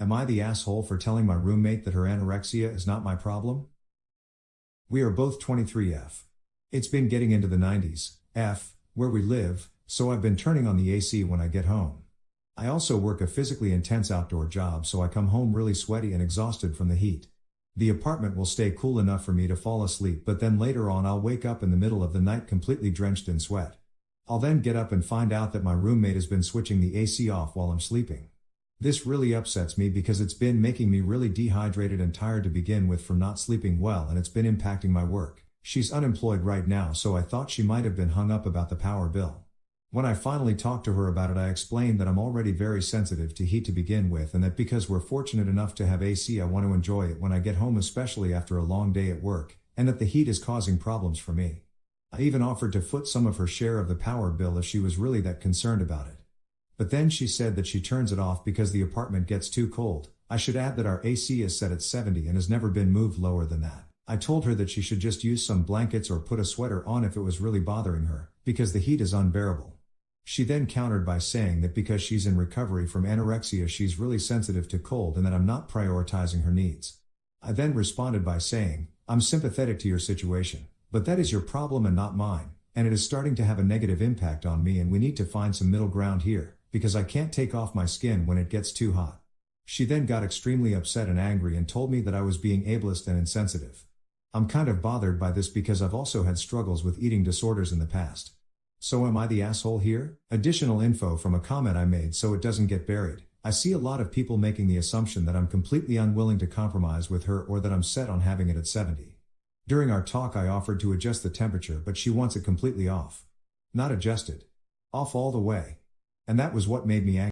Am I the asshole for telling my roommate that her anorexia is not my problem? We are both 23F. It's been getting into the 90s, F, where we live, so I've been turning on the AC when I get home. I also work a physically intense outdoor job, so I come home really sweaty and exhausted from the heat. The apartment will stay cool enough for me to fall asleep, but then later on I'll wake up in the middle of the night completely drenched in sweat. I'll then get up and find out that my roommate has been switching the AC off while I'm sleeping. This really upsets me because it's been making me really dehydrated and tired to begin with from not sleeping well, and it's been impacting my work. She's unemployed right now, so I thought she might have been hung up about the power bill. When I finally talked to her about it, I explained that I'm already very sensitive to heat to begin with, and that because we're fortunate enough to have AC, I want to enjoy it when I get home, especially after a long day at work, and that the heat is causing problems for me. I even offered to foot some of her share of the power bill if she was really that concerned about it. But then she said that she turns it off because the apartment gets too cold. I should add that our AC is set at 70 and has never been moved lower than that. I told her that she should just use some blankets or put a sweater on if it was really bothering her, because the heat is unbearable. She then countered by saying that because she's in recovery from anorexia, she's really sensitive to cold and that I'm not prioritizing her needs. I then responded by saying, I'm sympathetic to your situation, but that is your problem and not mine, and it is starting to have a negative impact on me, and we need to find some middle ground here, because I can't take off my skin when it gets too hot. She then got extremely upset and angry and told me that I was being ableist and insensitive. I'm kind of bothered by this because I've also had struggles with eating disorders in the past. So am I the asshole here? Additional info from a comment I made so it doesn't get buried. I see a lot of people making the assumption that I'm completely unwilling to compromise with her, or that I'm set on having it at 70. During our talk I offered to adjust the temperature, but she wants it completely off. Not adjusted. Off all the way. And that was what made me angry.